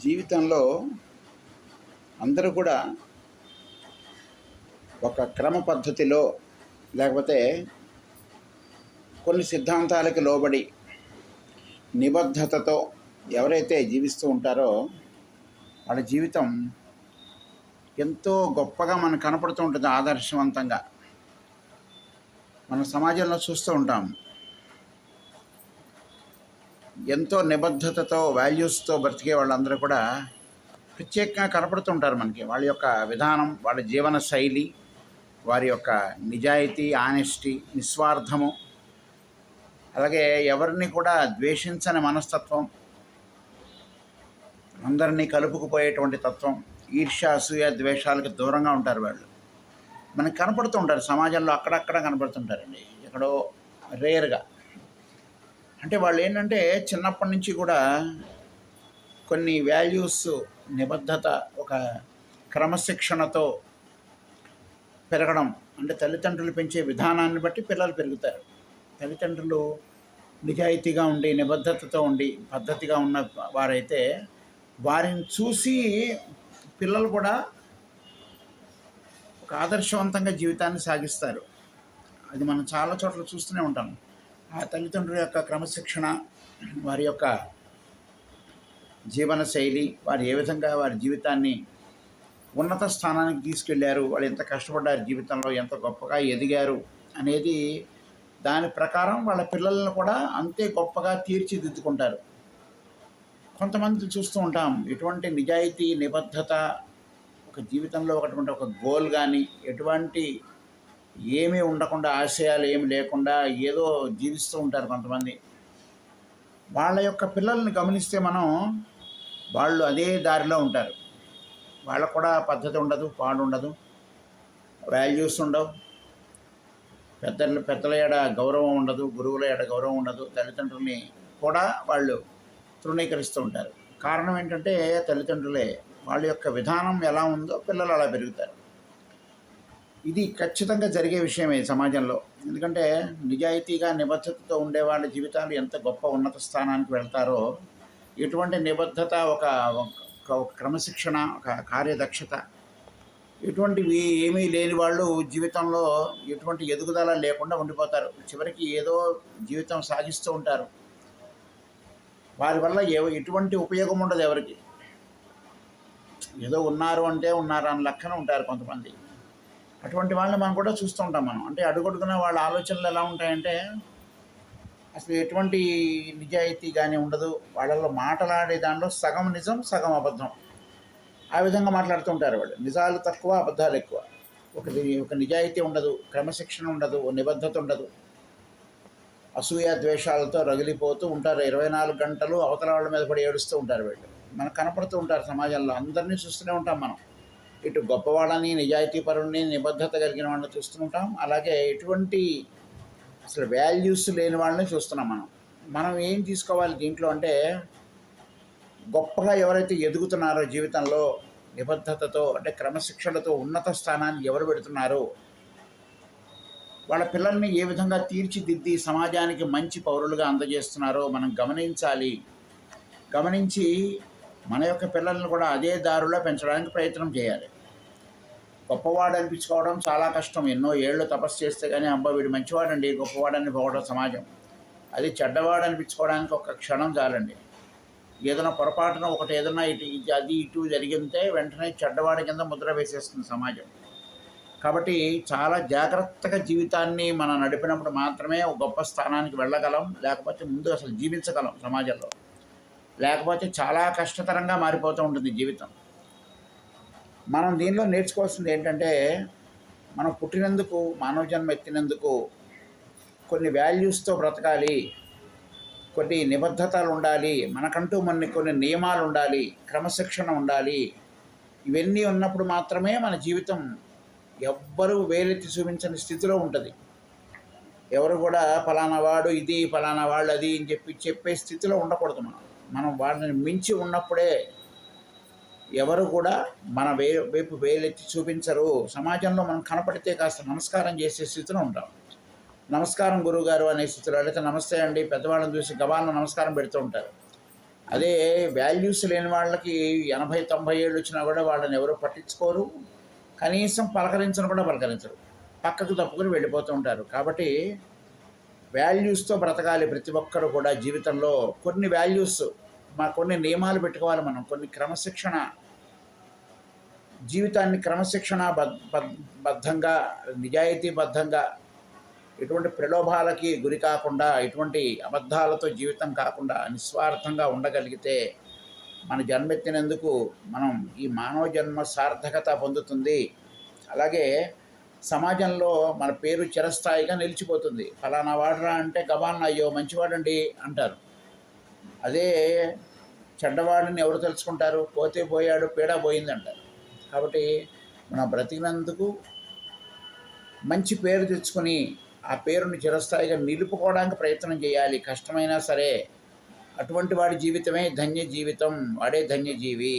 జీవితంలో అందరూ కూడా ఒక క్రమ పద్ధతిలో లేకపోతే కొన్ని సిద్ధాంతాలకు లోబడి నిబద్ధతతో ఎవరైతే జీవిస్తూ ఉంటారో వాళ్ళ జీవితం ఎంతో గొప్పగా మనకు కనపడుతూ ఉంటుంది. ఆదర్శవంతంగా మన సమాజంలో చూస్తూ ఉంటాం. ఎంతో నిబద్ధతతో వాల్యూస్తో బ్రతికే వాళ్ళందరూ కూడా ప్రత్యేకంగా కనపడుతుంటారు మనకి. వాళ్ళ యొక్క విధానం, వాళ్ళ జీవన శైలి, వారి యొక్క నిజాయితీ, ఆనెస్టీ, నిస్వార్థము, అలాగే ఎవరిని కూడా ద్వేషించని మనస్తత్వం, అందరినీ కలుపుకుపోయేటువంటి తత్వం, ఈర్ష్య, అసూయ, ద్వేషాలకు దూరంగా ఉంటారు వాళ్ళు. మనకు కనపడుతూ ఉంటారు సమాజంలో, అక్కడక్కడ కనపడుతుంటారండి, ఎక్కడో రేర్గా. అంటే వాళ్ళు ఏంటంటే చిన్నప్పటి నుంచి కూడా కొన్ని వాల్యూస్, నిబద్ధత, ఒక క్రమశిక్షణతో పెరగడం. అంటే తల్లిదండ్రులు పెంచే విధానాన్ని బట్టి పిల్లలు పెరుగుతారు. తల్లిదండ్రులు నిజాయితీగా ఉండి, నిబద్ధతతో ఉండి, పద్ధతిగా ఉన్న వారైతే వారిని చూసి పిల్లలు కూడా ఒక ఆదర్శవంతంగా జీవితాన్ని సాగిస్తారు. అది మనం చాలా చోట్ల చూస్తూనే ఉంటాం. ఆ తల్లిదండ్రుల యొక్క క్రమశిక్షణ, వారి యొక్క జీవన శైలి, వారు ఏ విధంగా వారి జీవితాన్ని ఉన్నత స్థానానికి తీసుకెళ్లారు, వాళ్ళు ఎంత కష్టపడ్డారు జీవితంలో, ఎంత గొప్పగా ఎదిగారు అనేది, దాని ప్రకారం వాళ్ళ పిల్లలను కూడా అంతే గొప్పగా తీర్చిదిద్దుకుంటారు. కొంతమంది చూస్తూ ఉంటాం, ఎటువంటి నిజాయితీ, నిబద్ధత, ఒక జీవితంలో ఒకటువంటి ఒక గోల్ కానీ, ఎటువంటి ఏమీ ఉండకుండా, ఆశయాలు ఏమి లేకుండా ఏదో జీవిస్తూ ఉంటారు కొంతమంది. వాళ్ళ యొక్క పిల్లల్ని గమనిస్తే మనం, వాళ్ళు అదే దారిలో ఉంటారు. వాళ్ళకు కూడా పద్ధతి ఉండదు, పాడు ఉండదు, వాల్యూస్ ఉండవు, పెద్దల ఏడ గౌరవం ఉండదు, గురువుల ఏడ గౌరవం ఉండదు, తల్లిదండ్రుల్ని కూడా వాళ్ళు తృణీకరిస్తూ ఉంటారు. కారణం ఏంటంటే తల్లిదండ్రులే. వాళ్ళ యొక్క విధానం ఎలా ఉందో పిల్లలు అలా పెరుగుతారు. ఇది ఖచ్చితంగా జరిగే విషయమే సమాజంలో. ఎందుకంటే నిజాయితీగా, నిబద్ధతతో ఉండే వాళ్ళ జీవితాలు ఎంత గొప్ప ఉన్నత స్థానానికి వెళ్తారో, ఎటువంటి నిబద్ధత, ఒక క్రమశిక్షణ, ఒక కార్యదక్షత, ఇటువంటివి ఏమీ లేని వాళ్ళు జీవితంలో ఎటువంటి ఎదుగుదల లేకుండా ఉండిపోతారు. చివరికి ఏదో జీవితం సాగిస్తూ ఉంటారు. వారి వల్ల ఎటువంటి ఉపయోగం ఉండదు ఎవరికి. ఏదో ఉన్నారు అంటే ఉన్నారు అని లెక్కన ఉంటారు కొంతమంది. అటువంటి వాళ్ళని మనం కూడా చూస్తూ ఉంటాం మనం. అంటే అడుగడుగున వాళ్ళ ఆలోచనలు ఎలా ఉంటాయంటే అసలు ఎటువంటి నిజాయితీ కానీ ఉండదు. వాళ్ళలో మాట్లాడే దానిలో సగం నిజం, సగం అబద్ధం, ఆ విధంగా మాట్లాడుతూ ఉంటారు వాళ్ళు. నిజాలు తక్కువ, అబద్ధాలు ఎక్కువ. ఒక నిజాయితీ ఉండదు, క్రమశిక్షణ ఉండదు, నిబద్ధత ఉండదు, అసూయ ద్వేషాలతో రగిలిపోతూ ఉంటారు. 24 గంటలు అవతల వాళ్ళ మీద పడి ఏడుస్తూ ఉంటారు వీళ్ళు. మనకు కనపడుతూ ఉంటారు సమాజంలో. అందరినీ చూస్తూనే ఉంటాం మనం. ఇటు గొప్పవాళ్ళని, నిజాయితీ పరుల్ని, నిబద్ధత కలిగిన వాళ్ళని చూస్తూ ఉంటాం. అలాగే ఎటువంటి అసలు వాల్యూస్ లేని వాళ్ళని చూస్తున్నాం మనం. మనం ఏం తీసుకోవాలి దీంట్లో అంటే, గొప్పగా ఎవరైతే ఎదుగుతున్నారో జీవితంలో, నిబద్ధతతో, అంటే క్రమశిక్షణతో ఉన్నత స్థానాన్ని ఎవరు పెడుతున్నారో, వాళ్ళ పిల్లల్ని ఏ విధంగా తీర్చిదిద్ది సమాజానికి మంచి పౌరులుగా అందజేస్తున్నారో మనం గమనించాలి. గమనించి మన యొక్క పిల్లల్ని కూడా అదే దారిలో పెంచడానికి ప్రయత్నం చేయాలి. గొప్పవాడు అనిపించుకోవడం చాలా కష్టం. ఎన్నో ఏళ్ళు తపస్సు చేస్తే కానీ అబ్బా వీడు మంచివాడండి, గొప్పవాడని పోవడం సమాజం. అది చెడ్డవాడు అనిపించుకోవడానికి ఒక క్షణం చాలండి. ఏదైనా పొరపాటున ఒకటి ఏదైనా ఇటు జరిగితే వెంటనే చెడ్డవాడి కింద ముద్ర వేసేస్తుంది సమాజం. కాబట్టి చాలా జాగ్రత్తగా జీవితాన్ని మనం నడిపినప్పుడు మాత్రమే ఒక గొప్ప స్థానానికి వెళ్ళగలం. లేకపోతే ముందు అసలు జీవించగలం సమాజంలో. లేకపోతే చాలా కష్టతరంగా మారిపోతూ ఉంటుంది జీవితం. మనం దీనిలో నేర్చుకోవాల్సింది ఏంటంటే, మనం పుట్టినందుకు, మానవ జన్మ ఎత్తినందుకు కొన్ని వాల్యూస్తో బ్రతకాలి, కొన్ని నిబద్ధతలు ఉండాలి, మనకంటూ కొన్ని నియమాలు ఉండాలి, క్రమశిక్షణ ఉండాలి. ఇవన్నీ ఉన్నప్పుడు మాత్రమే మన జీవితం ఎవ్వరూ వేలెత్తి చూపించని స్థితిలో ఉంటుంది. ఎవరు కూడా ఫలానా వాడు ఇది, ఫలానా వాళ్ళు అది అని చెప్పే స్థితిలో ఉండకూడదు. మనం వాడిని మించి ఉన్నప్పుడే ఎవరు కూడా మన వైపు వేలెత్తి చూపించరు. సమాజంలో మనం కనపడితే కాస్త నమస్కారం చేసే స్థితిలో ఉంటాం. నమస్కారం గురువుగారు అనే స్థితిలో, లేకపోతే నమస్తే అండి, పెద్దవాళ్ళని చూసి గబాలను నమస్కారం పెడుతూ ఉంటారు. అదే వాల్యూస్ లేని వాళ్ళకి 80-90 ఏళ్ళు వచ్చినా కూడా వాళ్ళని ఎవరో పట్టించుకోరు, కనీసం పలకరించను కూడా పలకరించరు, పక్కకు తప్పుకొని వెళ్ళిపోతూ ఉంటారు. కాబట్టి వాల్యూస్తో బ్రతకాలి ప్రతి ఒక్కరు కూడా జీవితంలో. కొన్ని వాల్యూస్, కొన్ని నియమాలు పెట్టుకోవాలి మనం, కొన్ని క్రమశిక్షణ, జీవితాన్ని క్రమశిక్షణ బద్ధంగా, నిజాయితీబద్ధంగా, ఎటువంటి ప్రలోభాలకి గురి కాకుండా, ఎటువంటి అబద్ధాలతో జీవితం కాకుండా నిస్వార్థంగా ఉండగలిగితే మన జన్మెత్తినందుకు మనం ఈ మానవ జన్మ సార్థకత పొందుతుంది. అలాగే సమాజంలో మన పేరు చిరస్థాయిగా నిలిచిపోతుంది. ఫలానా వాడరా అంటే గబాన్ అయ్యో మంచివాడండి అంటారు. అదే చెడ్డవాడిని ఎవరు తెలుసుకుంటారు? పోతే పోయాడు పీడ పోయింది అంటారు. కాబట్టి మనం బ్రతికినందుకు మంచి పేరు తెచ్చుకొని ఆ పేరుని చిరస్థాయిగా నిలుపుకోవడానికి ప్రయత్నం చేయాలి, కష్టమైనా సరే. అటువంటి వాడి జీవితమే ధన్య జీవితం, వాడే ధన్యజీవి.